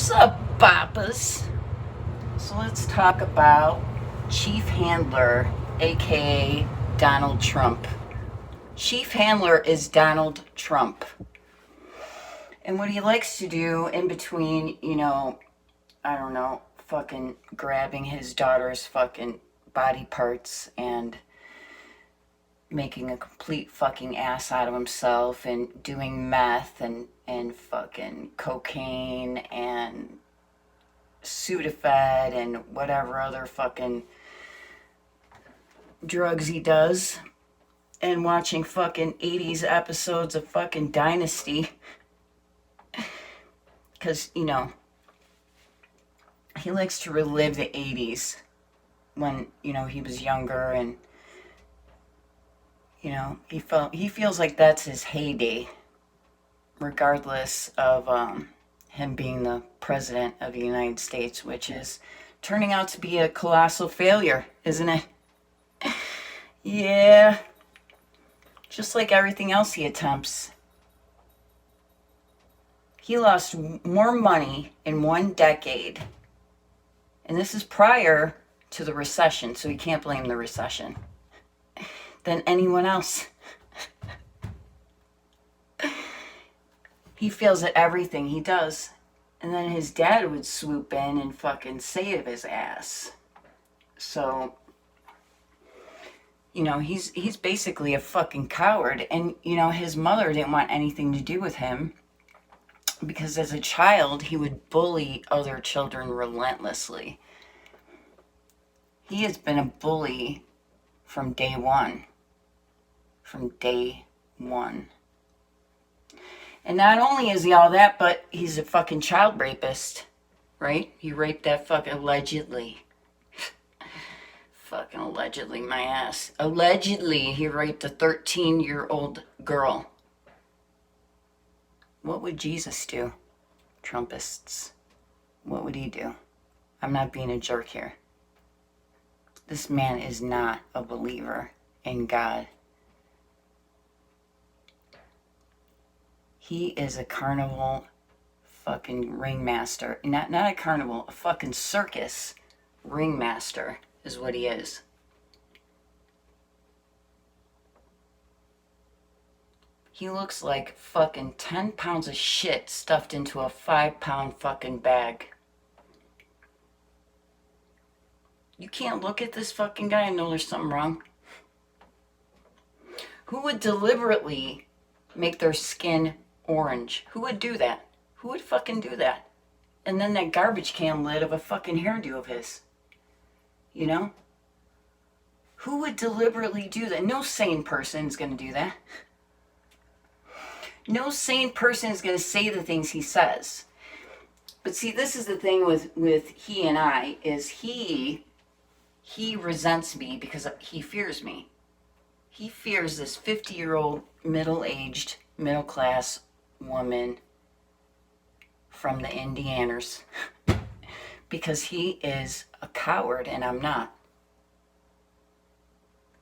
What's up, Boppers? So let's talk about Chief Handler, aka Donald Trump. Chief Handler is Donald Trump. And what he likes to do in between, I don't know, fucking grabbing his daughter's fucking body parts and making a complete fucking ass out of himself and doing meth and fucking cocaine and Sudafed and whatever other fucking drugs he does, and watching fucking 80s episodes of fucking Dynasty, because he likes to relive the 80s when he was younger, and he feels like that's his heyday, regardless of him being the president of the United States, which is turning out to be a colossal failure, isn't it? Yeah, just like everything else he attempts. He lost more money in 1 decade, and this is prior to the recession, so he can't blame the recession, than anyone else. He fails at everything he does. And then his dad would swoop in and fucking save his ass. So, he's basically a fucking coward. And, his mother didn't want anything to do with him, because as a child, he would bully other children relentlessly. He has been a bully from day one. From day one. And not only is he all that, but he's a fucking child rapist, right? He raped that fucking allegedly. Fucking allegedly, my ass. Allegedly, he raped a 13-year-old girl. What would Jesus do? Trumpists. What would he do? I'm not being a jerk here. This man is not a believer in God. He is a carnival fucking ringmaster. Not a carnival, a fucking circus ringmaster is what he is. He looks like fucking 10 pounds of shit stuffed into a 5-pound fucking bag. You can't look at this fucking guy and know there's something wrong. Who would deliberately make their skin orange? Who would do that? Who would fucking do that? And then that garbage can lid of a fucking hairdo of his. Who would deliberately do that? No sane person is going to do that. No sane person is going to say the things he says. But see, this is the thing with he and I, is he resents me because he fears me. He fears this 50-year-old middle-aged, middle-class woman from the Indianers because he is a coward and I'm not.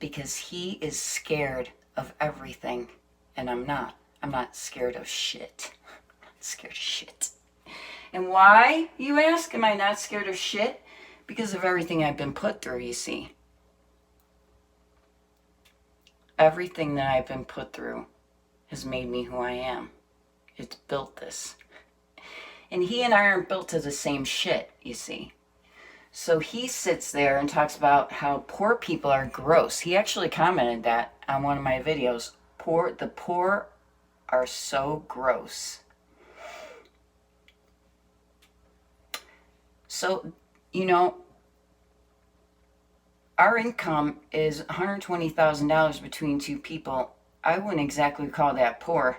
Because he is scared of everything and I'm not. I'm not scared of shit. I'm not scared of shit. And why, you ask, am I not scared of shit? Because of everything I've been put through, you see. Everything that I've been put through has made me who I am. It's built this. And he and I aren't built to the same shit, you see. So he sits there and talks about how poor people are gross. He actually commented that on one of my videos. The poor are so gross. So, our income is $120,000 between two people. I wouldn't exactly call that poor,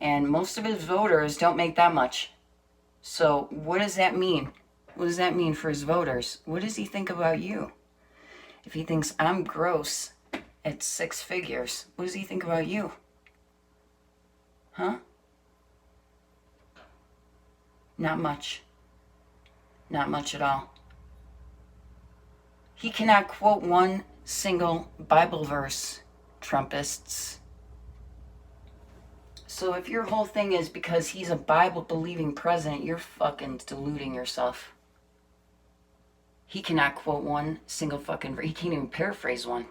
and most of his voters don't make that much. So what does that mean? What does that mean for his voters? What does he think about you? If he thinks I'm gross at 6 figures, what does he think about you? Huh? Not much. Not much at all. He cannot quote one single Bible verse, Trumpists. So if your whole thing is because he's a Bible-believing president, you're fucking deluding yourself. He cannot quote one single fucking... He can't even paraphrase one.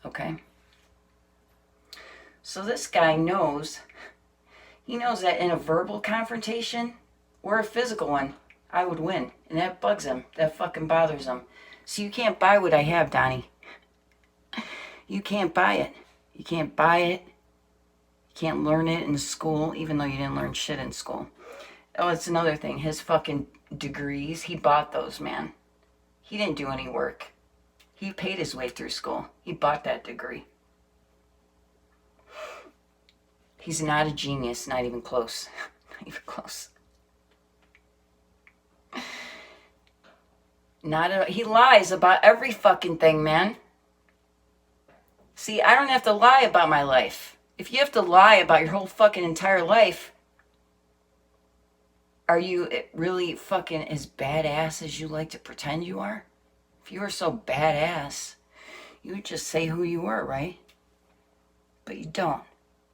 Okay? So this guy knows... He knows that in a verbal confrontation or a physical one, I would win. And that bugs him. That fucking bothers him. So you can't buy what I have, Donnie. You can't buy it. You can't buy it. You can't learn it in school, even though you didn't learn shit in school. Oh, it's another thing. His fucking degrees, he bought those, man. He didn't do any work. He paid his way through school. He bought that degree. He's not a genius, not even close. Not even close. He lies about every fucking thing, man. See, I don't have to lie about my life. If you have to lie about your whole fucking entire life, are you really fucking as badass as you like to pretend you are? If you were so badass, you would just say who you were, right? But you don't.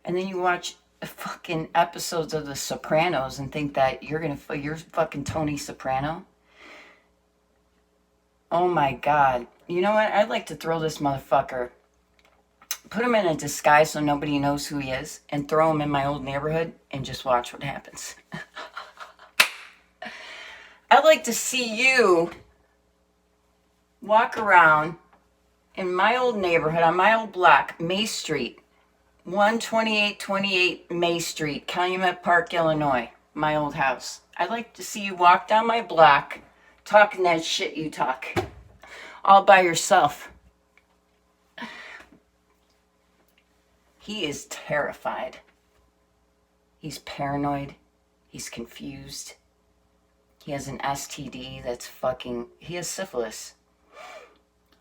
And then you watch fucking episodes of The Sopranos and think that you're fucking Tony Soprano. Oh my God. You know what? I'd like to throw this motherfucker, put him in a disguise so nobody knows who he is, and throw him in my old neighborhood and just watch what happens. I'd like to see you walk around in my old neighborhood, on my old block, May Street, 12828 May Street, Calumet Park, Illinois, my old house. I'd like to see you walk down my block talking that shit you talk, all by yourself. He is terrified. He's paranoid. He's confused. He has an STD that's fucking... He has syphilis.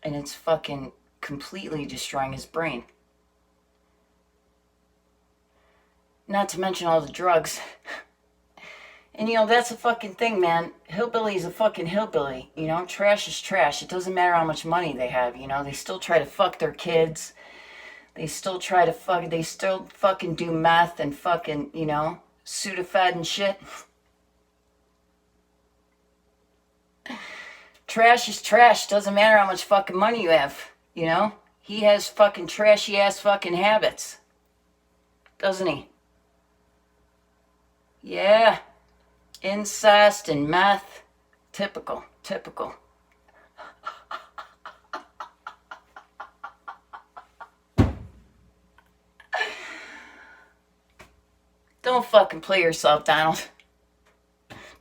And it's fucking completely destroying his brain. Not to mention all the drugs. And, you know, that's a fucking thing, man. Hillbilly is a fucking hillbilly. You know, trash is trash. It doesn't matter how much money they have, you know. They still try to fuck their kids. They still try to fuck... They still fucking do meth and fucking, you know, Sudafed and shit. Trash is trash. Doesn't matter how much fucking money you have, you know? He has fucking trashy ass fucking habits. Doesn't he? Yeah. Incest and meth. Typical. Typical. Don't fucking play yourself, Donald.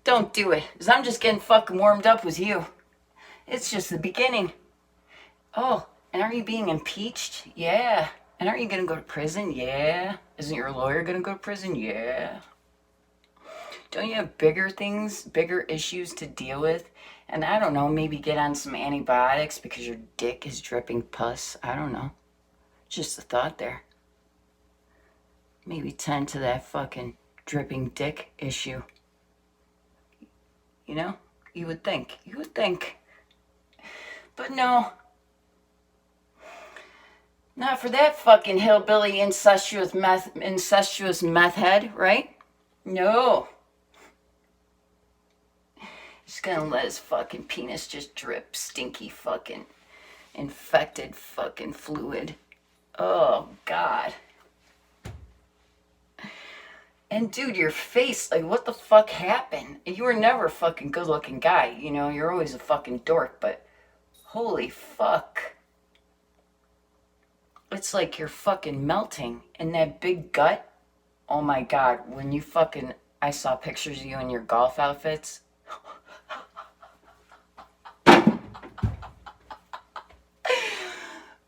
Don't do it. Because I'm just getting fucking warmed up with you. It's just the beginning. Oh, and are you being impeached? Yeah. And aren't you going to go to prison? Yeah. Isn't your lawyer going to go to prison? Yeah. Don't you have bigger things, bigger issues to deal with? And I don't know, maybe get on some antibiotics because your dick is dripping pus. I don't know. Just a thought there. Maybe tend to that fucking dripping dick issue. You know? You would think. You would think. But no. Not for that fucking hillbilly incestuous meth head, right? No. He's gonna let his fucking penis just drip stinky fucking infected fucking fluid. Oh, God. And dude, your face, like, what the fuck happened? You were never a fucking good looking guy, you know, you're always a fucking dork, but holy fuck. It's like you're fucking melting. And that big gut, oh my God, when you fucking, I saw pictures of you in your golf outfits.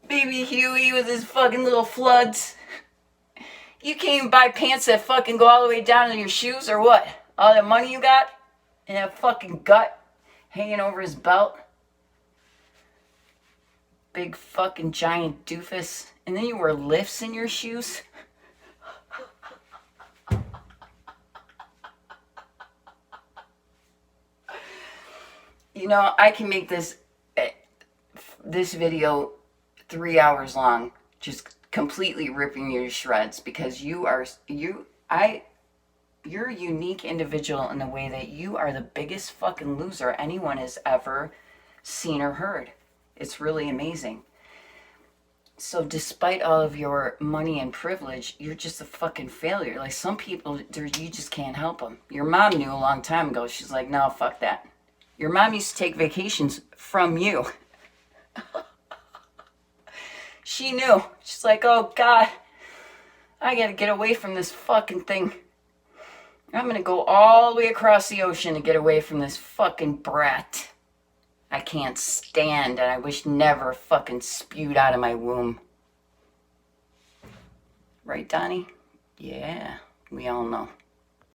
Baby Huey with his fucking little floods. You can't even buy pants that fucking go all the way down to your shoes or what? All that money you got? And that fucking gut hanging over his belt? Big fucking giant doofus. And then you wear lifts in your shoes? You know, I can make this video 3 hours long. Just completely ripping you to shreds because you're a unique individual in the way that you are the biggest fucking loser anyone has ever seen or heard. It's really amazing. So despite all of your money and privilege, you're just a fucking failure. Like some people, you just can't help them. Your mom knew a long time ago. She's like, no, fuck that. Your mom used to take vacations from you. She knew. She's like, oh God, I gotta get away from this fucking thing. I'm gonna go all the way across the ocean to get away from this fucking brat I can't stand and I wish never fucking spewed out of my womb. Right, Donnie? Yeah, we all know.